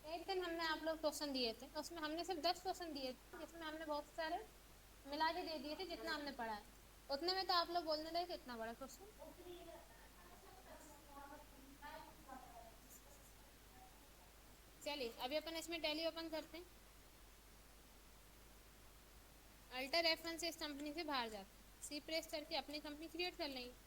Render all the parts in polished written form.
एक दिन हमने आप लोग क्वेश्चन दिए थे, उसमें हमने सिर्फ 10 क्वेश्चन दिए थे, जिसमें हमने बहुत सारे मिला के दे दिए थे जितना हमने पढ़ा है। उतने में तो आप लोग बोलने लगे कितना बड़ा क्वेश्चन। चलिए अभी अपन इसमें टैली ओपन करते हैं। अल्टर F1 से इस कंपनी से बाहर जाते हैं, सी प्रेस करके अपनी कंपनी क्रिएट कर लेंगे।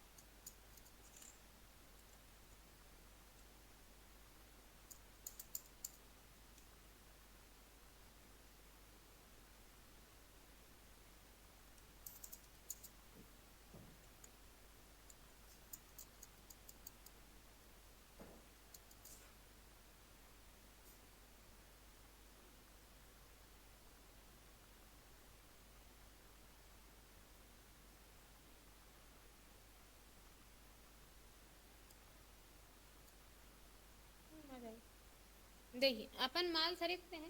देखिए अपन माल खरीदते हैं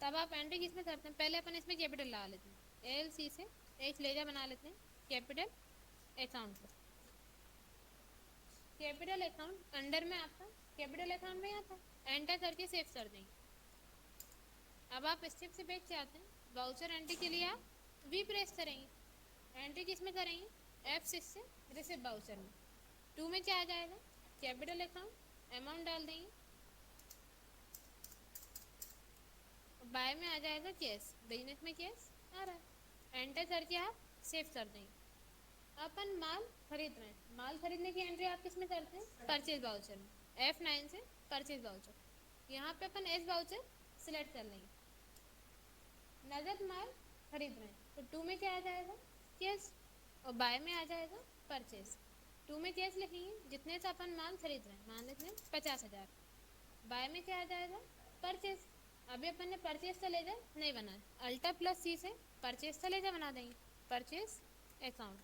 तब आप एंट्री किस में करते हैं, पहले अपन इसमें कैपिटल लगा लेते हैं, LC से एक लेजा बना लेते हैं कैपिटल अकाउंट को। कैपिटल अकाउंट अंडर में आपका कैपिटल अकाउंट में आता है, एंटर करके सेव कर देंगे। अब आप स्टेप से बैठ जाते हैं, वाउचर एंट्री के लिए आप V प्रेस करेंगे, एंट्री किस में करेंगे, F6 से रिसिप्ट वाउचर में। 2 में क्या आ जाएगा, कैपिटल अकाउंट अमाउंट डाल देंगे, बाय में आ जाएगा कैश, बिजनेस में कैश आ रहा है, एंटर करके आप सेव कर देंगे। अपन माल खरीद रहे हैं, माल खरीदने की एंट्री आप किस में करते हैं, परचेज वाउचर में, F9 से परचेज वाउचर। यहाँ पे अपन एस वाउचर सिलेक्ट कर लेंगे। नगद माल खरीद रहे हैं तो 2 में क्या आ जाएगा, कैश, और बाय में आ जाएगा परचेज। 2 में कैश लिखेंगे जितने से अपन माल खरीद रहे हैं, मान लेते हैं 50,000। बाय में क्या आ जाएगा, परचेज। अभी अपन ने परचेज का लेजर नहीं बनाया, Alt+C से परचेज का लेजर बना देंगे, purchase account.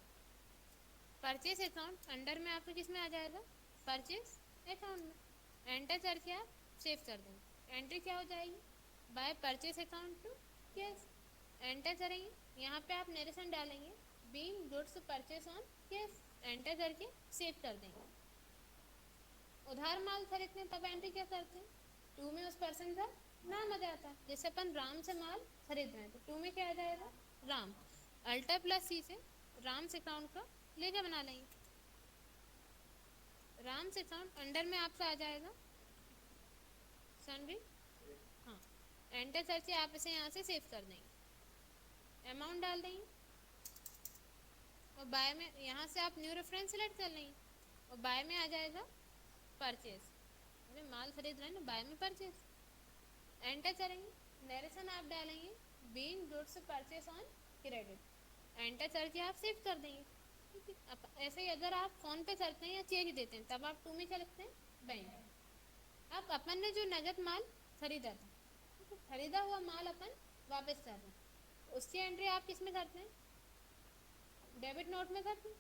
Purchase account under में आपको किस में आ जाएगा, परचेज अकाउंट में, एंटर करके आप सेव कर देंगे। एंट्री क्या हो जाएगी, by purchase account to cash, enter करेंगे। यहाँ पे आप नरेशन डालेंगे, being goods purchase on cash, enter करके सेव कर देंगे। उधार माल खरीदते हैं तब एंट्री क्या करते हैं, 2 में उस पर्सन का नाम आ जाता है, जैसे अपन राम से माल खरीद रहे हैं तो 2 में क्या आ जाएगा, राम। Alt+C से राम्स अकाउंट का लेजा बना लेंगे, राम्स अकाउंट अंडर में आपका आ जाएगा सनरी, हाँ, एंटर करके आप इसे यहाँ से सेव कर देंगे। अमाउंट डाल देंगे और बाय में यहाँ से आप न्यू रेफरेंस सेलेक्ट कर लेंगे, और बाय में आ जाएगा परचेज। अरे माल खरीद रहे हैं ना, बाय में परचेज, एंटर करेंगे। नरेशन आप डालेंगे, being goods purchase on credit, enter करके आप सेव कर देंगे। ठीक है, ऐसे ही अगर आप फोन पे करते हैं या चेक देते हैं तब आप 2 में क्या लिखते हैं, बैंक। अब अपन ने जो नगद माल खरीदा था, खरीदा हुआ माल अपन वापस कर रहे हैं, उसकी एंट्री आप किस में करते हैं, डेबिट नोट में करते हैं।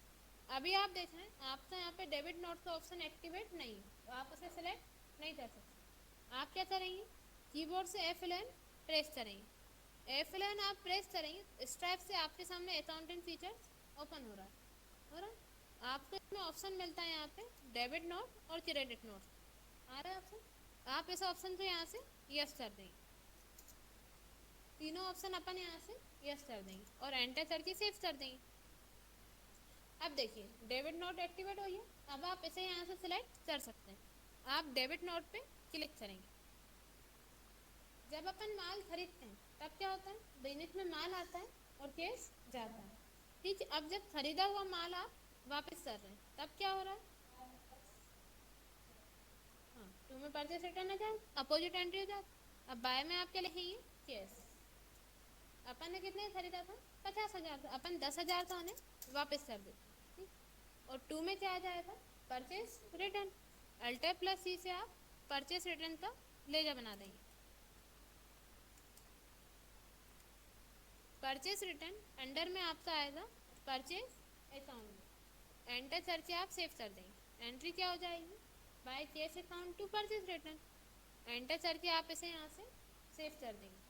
अभी आप देख रहे हैं आपका यहाँ पे डेबिट नोट का ऑप्शन एक्टिवेट नहीं है, तो आप उसे सेलेक्ट नहीं कर सकते। आप क्या करेंगे, कीबोर्ड से F11 प्रेस करेंगे, F11 आप प्रेस करेंगे, इस टाइप से आपके सामने अकाउंटिंग फीचर्स ओपन हो रहा है। आपको इसमें ऑप्शन मिलता है यहाँ पे डेबिट नोट और क्रेडिट नोट आ रहा है ऑप्शन, आप इस ऑप्शन को यहाँ से यस कर देंगे। तीनों ऑप्शन अपन यहाँ से यस कर देंगे और एंटर करके सेव कर देंगे। अब देखिए डेबिट नोट एक्टिवेट हो गया, अब आप इसे यहाँ से सिलेक्ट कर सकते हैं। आप डेबिट नोट पे क्लिक करेंगे। जब अपन माल खरीदते हैं तब क्या होता है, बिजनेस में माल आता है और कैश जाता है। ठीक है, अब जब खरीदा हुआ माल आप वापस कर रहे हैं तब क्या हो रहा है, हाँ 2 में परचेस रिटर्न आ जाए, अपोजिट एंट्री हो जाए। अब बाय में आप क्या लिखेंगे, कैश। अपन ने कितने खरीदा था, 50,000 था, अपन 10,000 का उन्हें वापस कर देते। ठीक, और 2 में क्या आ जाएगा, परचेस रिटर्न। Alt+C से आप परचेस रिटर्न का लेजा बना देंगे। परचेस रिटर्न अंडर में आपका आएगा परचेस अकाउंट में, एंटर करके आप सेव कर देंगे। एंट्री क्या हो जाएगी, by cash account to purchase return, enter करके आप इसे यहाँ से सेव कर देंगे।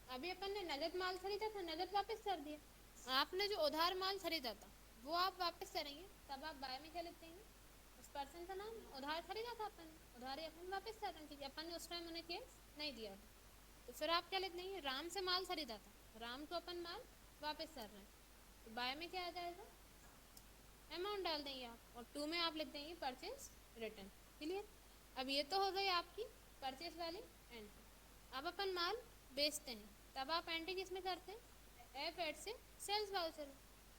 अभी अपन ने नगद माल खरीदा था, नगद वापस कर दिया। आपने जो उधार माल खरीदा था वो आप वापस करेंगे, तब आप बाय में क्या लिखते हैं, पर्सन का नाम, उधार खरीदा था अपन, उधार ही अपन वापस कर रहे हैं क्योंकि अपन ने उस टाइम उन्हें कैश नहीं दिया था। तो फिर आप क्या लिख देंगे, राम से माल खरीदा था, राम को अपन माल वापस कर रहे हैं, तो बाय में क्या आ जाएगा, अमाउंट डाल देंगे आप, और टू में आप लिख देंगे परचेज रिटर्न। क्लियर। अब ये तो हो गई आपकी परचेज वाली एंट्री। अब अपन माल बेचते हैं, तब आप एंट्री किस में करते हैं, एफ एड से सेल्स वाउचर।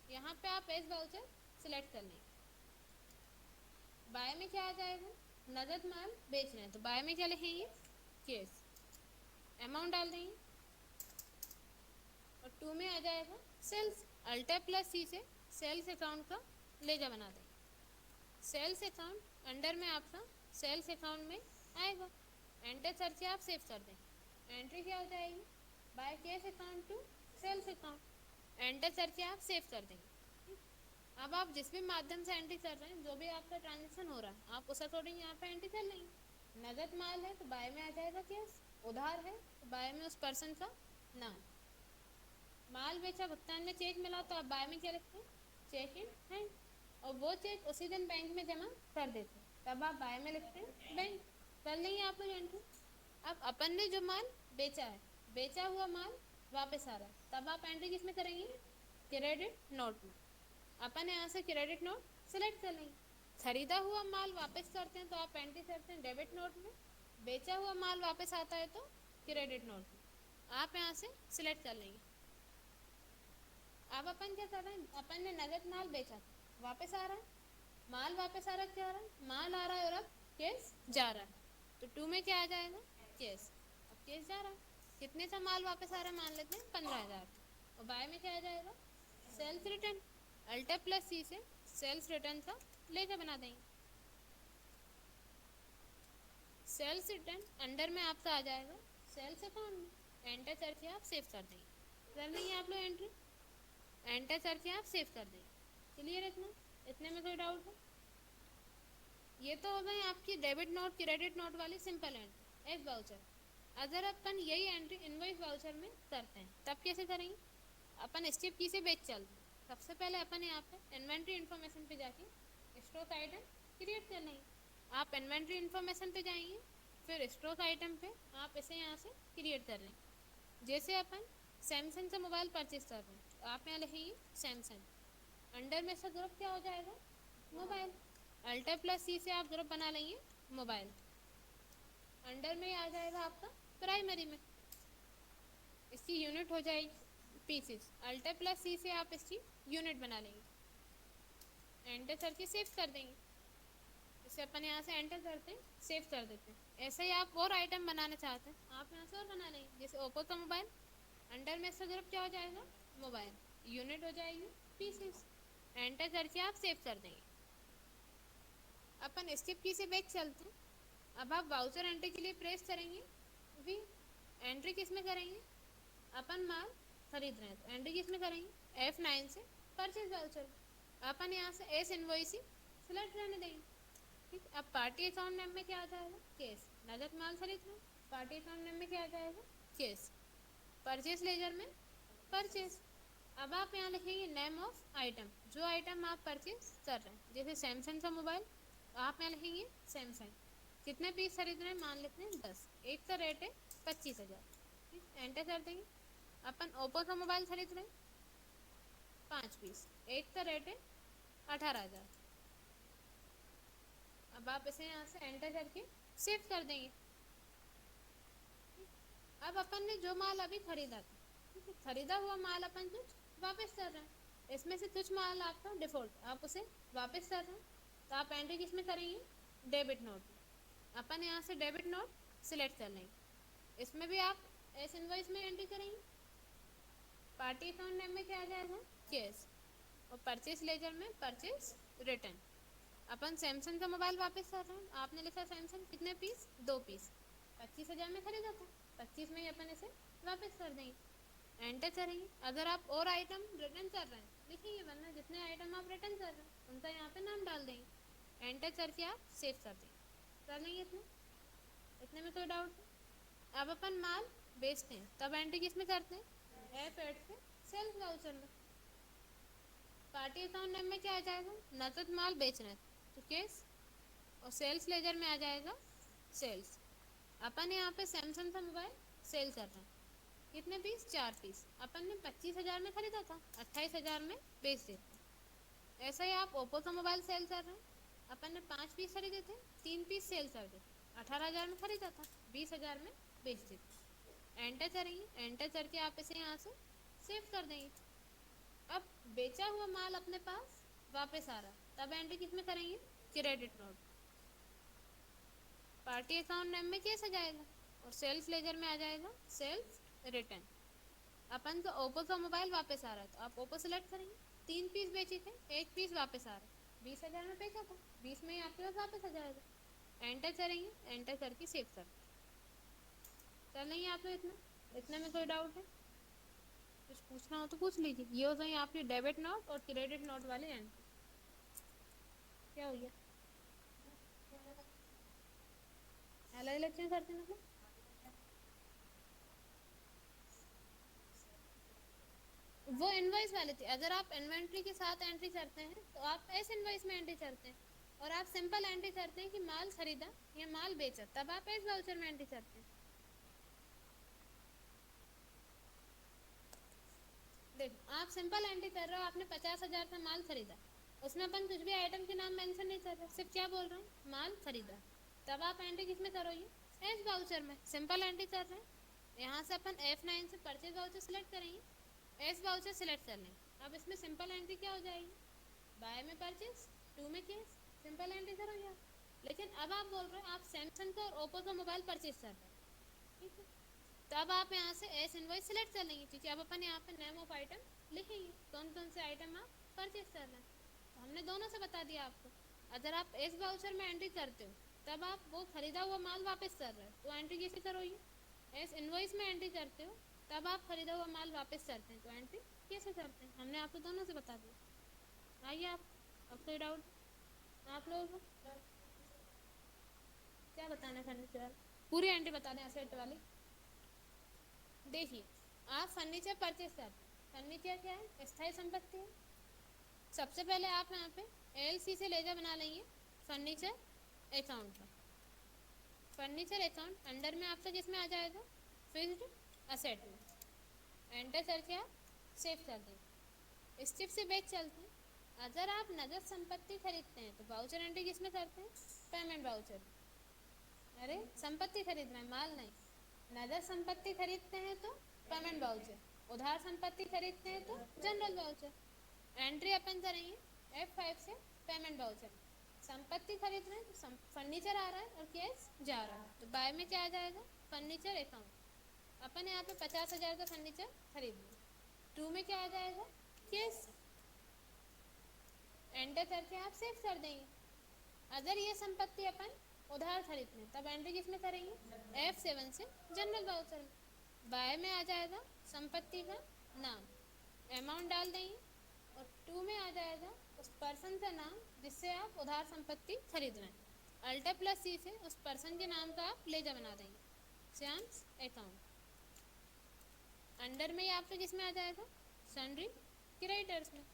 यहाँ पे आप एस वाउचर सिलेक्ट कर लेंगे। बाय में क्या आ जाएगा, नगद माल बेच रहे हैं, तो बाय में क्या लिखेंगे, कैश, अमाउंट डाल देंगे, और टू में आ जाएगा सेल्स, अल्टर प्लस सी से सेल्स अकाउंट का लेजा बना देंगे। सेल्स अकाउंट अंडर में आपका सेल्स अकाउंट में आएगा, एंटर करके आप सेव कर देंगे। एंट्री क्या हो जाएगी, by cash account to sales account, enter करके आप सेव कर देंगे। अब आप जिस भी माध्यम से एंट्री कर रहे हैं, जो भी आपका ट्रांजेक्शन हो रहा है, आप उस अकॉर्डिंग यहाँ पे एंट्री कर लेंगे। नगद माल है तो बाय में आ जाएगा कैश, उधार है तो बाय में उस पर्सन का नाम, माल बेचा भुगतान में चेक मिला तो आप बाय में क्या लिखते हैं, चेक इन हैंड, और वो चेक उसी दिन बैंक में जमा कर देते हैं, तब आप बाय में लिखते हैं बैंक। कर लेंगे आप लोग एंट्री। अब अपन ने जो माल बेचा है, बेचा हुआ माल वापस आ रहा है, तब आप एंट्री किस में करेंगे, क्रेडिट नोट में। अपन यहाँ से क्रेडिट नोट सिलेक्ट कर लेंगे। खरीदा हुआ माल वापस करते हैं तो आप एंट्री करते हैं डेबिट नोट में, बेचा हुआ माल वापस आता है तो क्रेडिट नोट में, आप यहाँ से सिलेक्ट कर लेंगे। अब अपन क्या कर रहे हैं, अपन ने नगद माल बेचा था, वापस आ रहा है, माल वापस आ रहा है, क्या आ रहा है, माल आ रहा है, और अब कैश जा रहा है, तो टू में क्या आ जाएगा, कैश। अब कैश जा रहा है, कितने का माल वापस आ रहा है, मान लेते हैं 15,000, और बाय में क्या आ जाएगा, सेल्स रिटर्न, अल्टर प्लस सी से सेल्स रिटर्न का लेकर बना देंगे। सेल्स रिटर्न अंडर में आपका आ जाएगा सेल्स अकाउंट में, एंटर करके आप सेव कर देंगे। कर लेंगे आप लोग एंट्री, एंटर करके आप सेव कर देंगे। क्लियर इतना, इतने में कोई डाउट है। ये तो हो गई आपकी डेबिट नोट क्रेडिट नोट वाली सिंपल एंट्री, एफ वाउचर। अगर अपन यही एंट्री इनवॉइस वाउचर में करते हैं तब कैसे करेंगे, अपन स्टेप की से बेच चलते हैं। सबसे पहले अपन यहाँ पे इन्वेंट्री इन्फॉर्मेशन पे जाके स्टॉक आइटम क्रिएट कर लेंगे। आप इन्वेंट्री इन्फॉर्मेशन पे जाएंगे, फिर स्टॉक आइटम पे आप इसे यहाँ से क्रिएट कर लेंगे। जैसे अपन सैमसंग से मोबाइल परचेज कर रहे हैं, तो आप यहाँ लिखेंगे सैमसंग, अंडर में से ग्रुप क्या हो जाएगा, मोबाइल, अल्टर प्लस सी से आप ग्रुप बना लेंगे मोबाइल, अंडर में आ जाएगा आपका प्राइमरी में, इसकी यूनिट हो जाएगी पीसेस, अल्टर प्लस सी से आप इसकी यूनिट बना लेंगे, एंटर करके सेव कर देंगे। इसे अपन यहाँ से एंटर करते हैं, सेव कर देते हैं। ऐसे ही आप और आइटम बनाना चाहते हैं, आप यहाँ से और बना लेंगे। जैसे ओप्पो का मोबाइल, अंडर में से ग्रुप क्या हो जाएगा, मोबाइल, यूनिट हो जाएगी पीसेस, एंटर करके आप सेव कर देंगे। अपन स्टेप की से बैक चलते हैं। अब आप वाउचर एंट्री के लिए प्रेस करेंगे वी, एंट्री किस में करेंगे, अपन माल खरीद रहे हैं तो एंट्री किस में करेंगे, F9 से परचेज वाउचर। अपन यहाँ से एस इनवॉइसिंग सिलेक्ट रहने देंगे। ठीक, अब पार्टी अकाउंट नेम में क्या आ जाएगा, केस, नगद माल खरीद रहे हैं, पार्टी अकाउंट नेम में क्या आ जाएगा, केस, परचेज लेजर में परचेज। अब आप यहाँ लिखेंगे नेम ऑफ आइटम, जो आइटम आप परचेज कर रहे हैं। जैसे सैमसंग का मोबाइल, आप यहाँ लिखेंगे सैमसंग, कितने पीस खरीद रहे हैं, मान लेते हैं 10, एक का रेट है 25,000, ठीक, एंटर कर देंगे। अपन ओप्पो का मोबाइल खरीद रहे हैं 5 पीस, एक का रेट है 18,000। अब आप इसे यहाँ से एंटर करके सेव कर देंगे। अब अपन ने जो माल अभी खरीदा था, ठीक है, खरीदा हुआ माल अपन कुछ वापस कर रहे हैं, इसमें से कुछ माल आपका डिफॉल्ट, आप उसे वापस कर रहे हैं, तो आप एंट्री किस में करेंगे, डेबिट नोट में। अपन यहाँ से डेबिट नोट सिलेक्ट कर लेंगे। इसमें भी आप एस इनवॉइस में एंट्री करेंगे, पार्टी अकाउंट नेम में क्या आ जाएगा, कैश, और परचेज लेजर में परचेज रिटर्न। अपन सैमसंग का मोबाइल वापस कर रहे हैं, आपने लिखा सैमसंग, कितने पीस, 2 पीस, 25,000 में खरीदा था, 25 में ही अपन इसे वापस कर देंगे, एंटर करेंगे। अगर आप और आइटम रिटर्न कर रहे हैं लिखेंगे, वरना जितने आइटम आप रिटर्न कर रहे हैं उनका यहाँ पे नाम डाल देंगे, एंटर करके आप सेव कर देंगे। कर लेंगे इतने, इतने में कोई डाउट नहीं। अब अपन माल बेचते हैं, तब एंट्री किस में करते हैं, F8 से सेल्स वाउचर में। पार्टी अकाउंट नेम में क्या आ जाएगा, नकद माल बेच रहे हैं तो केस, और सेल्स लेजर में आ जाएगा सेल्स। अपन यहाँ पे सैमसंग का मोबाइल सेल कर रहे हैं, कितने पीस? 4 पीस। अपन ने 25,000 में खरीदा था, 28,000 में बेच देते। ऐसा ही आप ओप्पो का मोबाइल सेल कर रहे हैं, अपन ने 5 पीस खरीदे थे, 3 पीस सेल कर देते, 18,000 में खरीदा था, 20,000 में बेच देते। एंटर करेंगे, एंटर करके आप इसे यहाँ से सेव कर देंगे। अब बेचा हुआ माल अपने पास वापस आ रहा, तब एंट्री किस में करेंगे? Credit note. Party account name में कैसे जाएगा? और सेल्स लेजर में आ जाएगा सेल्स रिटर्न। अपन को ओप्पो का मोबाइल वापस आ रहा है, तो आप ओप्पो सेलेक्ट करेंगे। 3 पीस बेचे थे, 1 पीस वापस आ रहा है, 20,000 में बेचा था, 20 में ही आपके पास वापस आ जाएगा। एंटर करेंगे, एंटर करके सेव कर चल नहीं आप इतना में कोई डाउट है? कुछ पूछना हो तो पूछ लीजिए। ये हो गई आपकी डेबिट नोट और क्रेडिट नोट वाली एंट्री। क्या हो गया? अलग अलग क्यों करते हैं मतलब? वो इनवॉइस वाले थे। अगर आप इन्वेंट्री के साथ एंट्री करते हैं तो आप एस इनवॉइस में एंट्री करते हैं, और आप सिंपल एंट्री करते हैं कि माल खरीदा या माल बेचा, तब आप एस वाउचर में एंट्री करते हैं। देखो, आप सिंपल एंट्री कर रहे हो, आपने 50,000 का माल खरीदा, उसमें अपन कुछ भी आइटम के नाम मेंशन नहीं कर रहे, सिर्फ क्या बोल रहे हैं? माल खरीदा। तब आप एंट्री किस में करोगे? एस वाउचर में। सिंपल एंट्री कर रहे हैं, यहाँ से अपन F9 से परचेज वाउचर सेलेक्ट करेंगे, एस वाउचर सेलेक्ट कर लेंगे। अब इसमें सिंपल एंट्री क्या हो जाएगी? बाय में परचेज, टू में केस, सिंपल एंट्री करोगे आप। लेकिन अब आप बोल रहे हो आप सैमसंग का और ओप्पो का मोबाइल परचेज कर रहे हैं, ठीक है, तो अब आप यहाँ से एस इनवॉइस सेलेक्ट कर लेंगे, क्योंकि अब अपन यहाँ पे नेम ऑफ आइटम लिखेंगे, कौन कौन से आइटम आप परचेज कर रहे हैं। तो हमने दोनों से बता दिया आपको। अगर आप एस वाउचर में एंट्री करते हो, तब आप वो खरीदा हुआ माल वापस कर रहे हो, तो एंट्री कैसे करोगे? एस इनवॉइस में एंट्री करते हो, तब आप खरीदा हुआ माल वापस करते हैं, तो एंट्री कैसे करते हैं? हमने आपको दोनों से बता दिया। आइए आप, अब कोई डाउट आप लोगों को? क्या बताना फर्नीचर? पूरी एंट्री बता दें असेट वाली। देखिए, आप फर्नीचर परचेज करते हैं, फर्नीचर क्या है? स्थायी संपत्ति है। सबसे पहले आप यहाँ पे LC से लेजर बना लेंगे फर्नीचर अकाउंट का। फर्नीचर अकाउंट अंडर में आपका किसमें आ जाएगा? फिक्स्ड असेट में। एंटर करके आप सेव कर देंगे। स्टेप से बैक चलते हैं। अगर आप नगद संपत्ति खरीदते हैं तो वाउचर एंट्री किसमें करते हैं? Payment voucher. अरे संपत्ति खरीद रहे हैं, माल नहीं। नगद संपत्ति खरीदते हैं तो पेमेंट वाउचर, उधार संपत्ति खरीदते हैं तो जनरल वाउचर। एंट्री अपन करेंगे F5 से पेमेंट वाउचर। संपत्ति खरीद रहे हैं तो फर्नीचर आ रहा है और कैश जा रहा है, तो बाय में क्या आ जाएगा? Furniture account. अपन यहाँ पे 50,000 का फर्नीचर खरीद लिया, टू में क्या आ जाएगा? कैश। एंटर करके आप सेव कर देंगे। अगर ये संपत्ति अपन उधार खरीदते हैं, तब एंट्री किसमें करेंगे? F7 से जनरल वाउचर में। बाय में आ जाएगा संपत्ति का नाम, अमाउंट डाल देंगे, और टू में आ जाएगा उस पर्सन का नाम जिससे आप उधार संपत्ति खरीद रहे हैं। Alt+C से उस पर्सन के नाम का आप लेजर बना देंगे, श्याम्स अकाउंट। अंडर में ही आपका किसमें आ जाएगा? सन्ड्री क्रेडिटर्स में।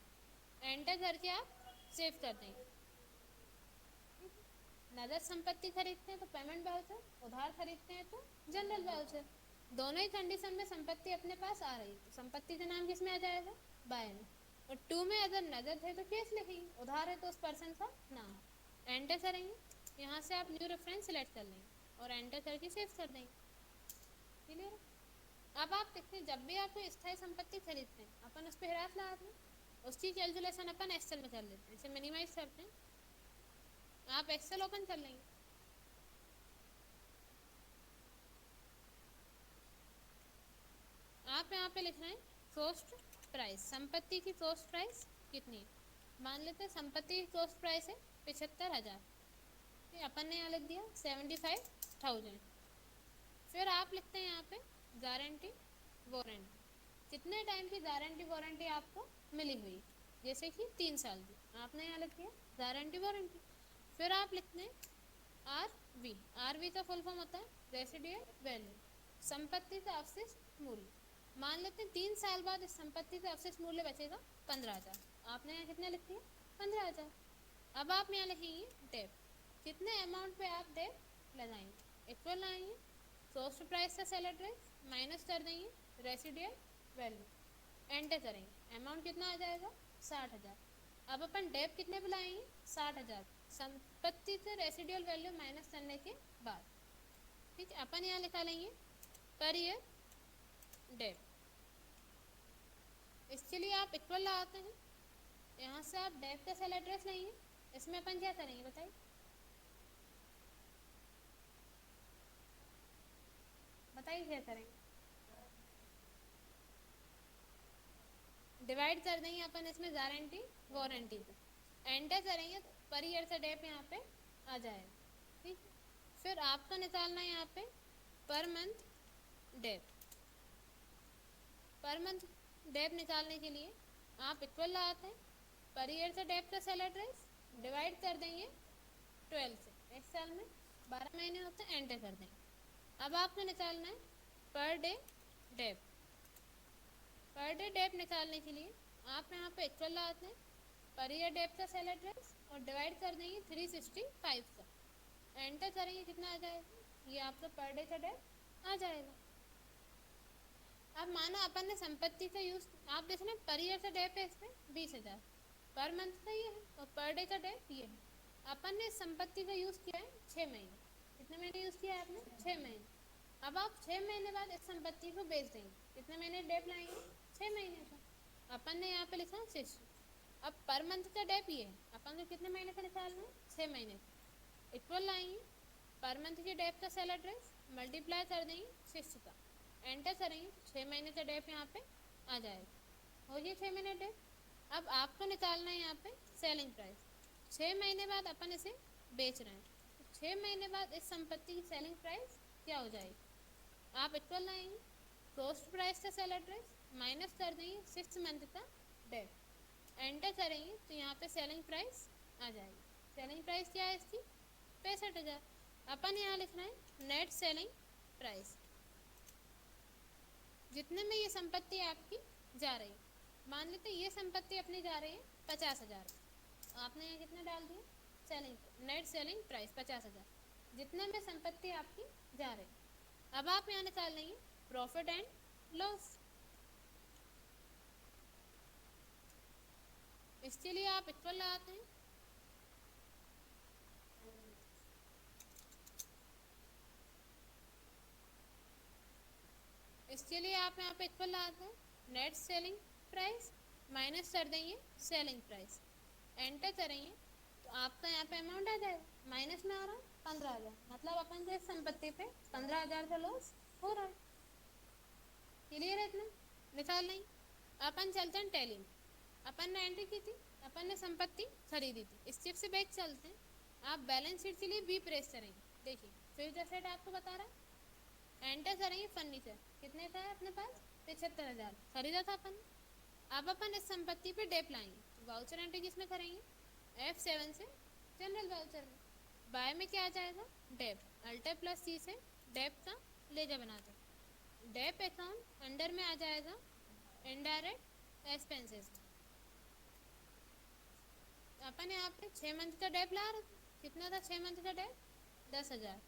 एंटर करके आप सेव कर देंगे। नगद संपत्ति खरीदते हैं तो पेमेंट वाउचर, उधार खरीदते हैं तो जनरल वाउचर। दोनों ही कंडीशन में संपत्ति अपने पास आ रही है, तो संपत्ति का नाम किसमें आ जाएगा? बाय में। और टू में अगर नगद है तो कैश लिखेंगे, उधार है तो उस पर्सन का नाम। एंटर करेंगे, यहाँ से आप न्यू रेफरेंस सेलेक्ट कर लेंगे और एंटर करके सेव कर देंगे। क्लियर? अब आप देखते हैं, जब भी आप कोई स्थायी संपत्ति खरीदते हैं, अपन उस पर हिरास लगाते हैं, उसकी कैलकुलेशन अपन एक्सेल में कर लेते हैं। इसे मिनिमाइज करते हैं, आप एक्सेल ओपन कर लेंगे। आप यहाँ पे लिख रहे हैं कॉस्ट प्राइस, संपत्ति की कॉस्ट प्राइस कितनी है? मान लेते हैं संपत्ति की कॉस्ट प्राइस है 75,000, अपन ने यहाँ लिख दिया 75,000। फिर आप लिखते हैं यहाँ पे गारंटी वारंटी, कितने टाइम की गारंटी वारंटी आपको मिली हुई, जैसे कि 3 साल की, आपने यहाँ लिख दिया गारंटी वारंटी। फिर आप लिखते हैं RV का फुल फॉर्म होता है रेसिडुअल वैल्यू, संपत्ति का अवशिष्ट मूल्य। मान लेते हैं 3 साल बाद इस संपत्ति का अवशिष्ट मूल्य बचेगा 15,000, आपने यहाँ कितने लिख दिया? 15,000। अब आप यहाँ लिखेंगे डेट, कितने अमाउंट पे आप डेट लगाएंगे, इक्वल लाएंगे, कॉस्ट प्राइस का सेल एड्रेस माइनस कर देंगे रेसिडुअल वैल्यू, एंटर करेंगे, अमाउंट कितना आ जाएगा 60,000। अब अपन डेट कितने पे लाएंगे 60,000, संपत्ति से रेसिडुअल वैल्यू माइनस करने के बाद। ठीक है, अपन यहाँ लिखा लेंगे पर ईयर डेट। इसके लिए आप इक्वल लगाते हैं, यहाँ से आप डेट का सेल एड्रेस लेंगे, इसमें अपन क्या करेंगे बताइए, बताइए क्या करेंगे, डिवाइड कर देंगे अपन इसमें गारंटी वारंटी पे, एंटर करेंगे तो पर ईयर से डेप यहाँ पे आ जाएगा। ठीक, फिर आपको निकालना है यहाँ पे per month dep. Per month dep निकालने के लिए आप इक्वल लगाते हैं, पर ईयर से डेप का सेल एड्रेस डिवाइड कर देंगे 12 से, एक साल में 12 महीने होते हैं, एंटर कर देंगे। अब आपको निकालना है per day dep. Per day dep निकालने के लिए आप यहाँ पे इक्वल लगाते हैं, पर ईयर डेप का सेल एड्रेस और डिवाइड कर देंगे 365 का, एंटर करेंगे, कितना आ जाएगा, ये आपका पर डे का डेप आ जाएगा। अब मानो अपन ने संपत्ति का यूज, आप देख रहे हैं पर ईयर का डेप है इसमें 20,000, पर मंथ का ये है और पर डे का डेप ये है। अपन ने संपत्ति का यूज किया है 6 महीने, कितने महीने यूज किया है आपने 6 महीने। अब आप 6 महीने बाद इस संपत्ति को बेच देंगे, कितने महीने डेप लाएंगे 6 महीने का, अपन ने यहाँ पे लिखा 6। अब पर मंथ का डेप ये है, अपन को कितने महीने का निकालना है 6 महीने का, इक्वल लाएंगे, पर मंथ के डेप का सेल एड्रेस मल्टीप्लाई कर देंगे 6 का, एंटर करेंगे, 6 महीने का डेप यहाँ पे आ जाएगा, हो गया 6 महीने डेप। अब आपको निकालना है यहाँ पे सेलिंग प्राइस, 6 महीने बाद अपन इसे बेच रहे हैं, तो 6 महीने बाद इस संपत्ति की सेलिंग प्राइस क्या हो जाएगी, आप इक्वल लाएंगे, कॉस्ट प्राइस का सेल एड्रेस माइनस कर देंगे 6 मंथ का डेप, एंटर करेंगे, तो यहाँ पे सेलिंग प्राइस आ जाएगी। सेलिंग प्राइस क्या है इसकी 65,000। अपन यहाँ लिख रहे हैं नेट सेलिंग प्राइस, जितने में ये संपत्ति आपकी जा रही है, मान लेते ये संपत्ति अपनी जा रही है 50,000, आपने यहाँ कितना डाल दिया सेलिंग नेट सेलिंग प्राइस 50,000, जितने में संपत्ति आपकी जा रही है। अब आप यहाँ निकाल लेंगे प्रॉफिट एंड लॉस, इसके लिए आप इक्वल लगाते हैं, इसके लिए आप यहाँ पे इक्वल लगाते हैं, नेट सेलिंग प्राइस माइनस कर देंगे सेलिंग प्राइस, एंटर करेंगे, तो आपका यहाँ पे अमाउंट आ जाएगा, माइनस में आ रहा है 15,000, मतलब अपन को इस संपत्ति पे 15,000 का लॉस हो रहा है। क्लियर है इतना, निकाल लेंगे। अपन चलते हैं टैली में, अपन ने एंट्री की थी, अपन ने संपत्ति खरीदी थी, इस चिप से बैक चलते हैं, आप बैलेंस शीट के लिए बी प्रेस करेंगे, देखिए फ्यूज एसेट आपको बता रहा है, एंटर करेंगे फर्नीचर, कितने का है अपने पास 75,000 खरीदा था अपन। अब अपन इस संपत्ति पे डेप लाएंगे, तो वाउचर एंट्री किसमें करेंगे F7 से जनरल वाउचर में, बाय में क्या आ जाएगा डेप, अल्टर प्लस सी से डेप का लेजर बनाते, डेप अकाउंट अंडर में आ जाएगा इनडायरेक्ट एक्सपेंसेस। अपन यहाँ पे 6 मंथ का डेप ला रहे, कितना था 6 मंथ का डेप 10,000,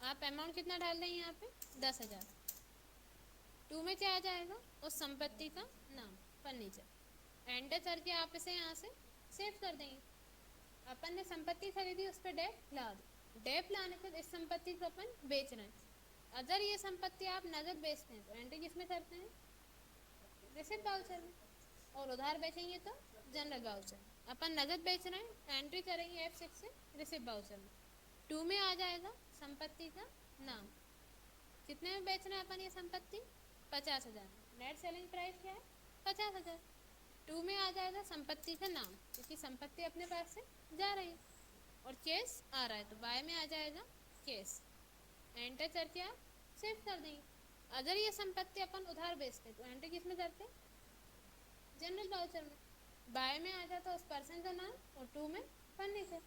आप अमाउंट कितना डाल देंगे यहाँ पे 10,000, 2 में क्या आ जाएगा उस संपत्ति का नाम फर्नीचर, एंटर करके आप इसे यहाँ से सेव कर देंगे। अपन ने संपत्ति खरीदी, उस पर डेप ला दी, डेप लाने पर इस संपत्ति को अपन बेच रहे हैं, अगर ये संपत्ति आप नगद बेचते हैं तो एंट्री किसमें करते हैं रिसिप्ट वाउचर में, और उधार बेचेंगे तो जनरल वाउचर। अपन नगद बेच रहे हैं, एंट्री करेंगे F6 से रिसिप्ट वाउचर में, 2 में आ जाएगा संपत्ति का नाम, कितने में बेच रहे हैं अपन ये संपत्ति 50,000, नेट सेलिंग प्राइस क्या है 50,000, 2 में आ जाएगा संपत्ति का नाम, क्योंकि संपत्ति अपने पास से जा रही है, और केस आ रहा है तो बाय में आ जाएगा केस, एंटर करके आप सेव कर देंगे। अगर ये संपत्ति अपन उधार बेचते तो एंट्री किस में करते जनरल वाउचर में, बाय में आ जाता उस पर्सन का नाम, और 2 में फर्नीचर,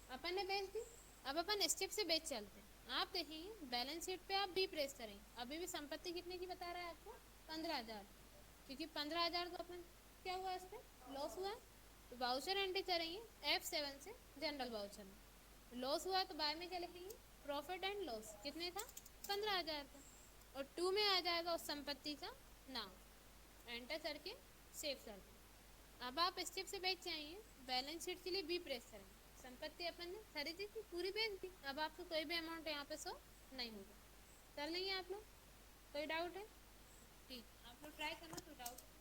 अपन ने बेच दी। अब अपन स्टेप से बेच चलते हैं, आप देखेंगे बैलेंस शीट पे आप बी प्रेस करेंगे, अभी भी संपत्ति कितने की बता रहा है आपको 15,000, क्योंकि 15,000 तो अपन क्या हुआ इस पर लॉस हुआ, तो वाउचर एंट्री करेंगे F7 से जनरल वाउचर में, लॉस हुआ तो बाय में क्या लिखेंगे, प्रॉफिट एंड लॉस, कितने था 15,000 का, और 2 में आ जाएगा उस संपत्ति का नाम, एंटर करके सेव कर दें। अब आप स्टेप से बैठ जाइए, बैलेंस शीट के लिए बी प्रेस करेंगे, संपत्ति अपन ने खरीदी थी पूरी बेच दी, अब आपको कोई भी अमाउंट यहाँ पे शो नहीं होगा। कर लेंगे आप लोग, कोई डाउट है? ठीक, आप लोग ट्राई करना, कोई डाउट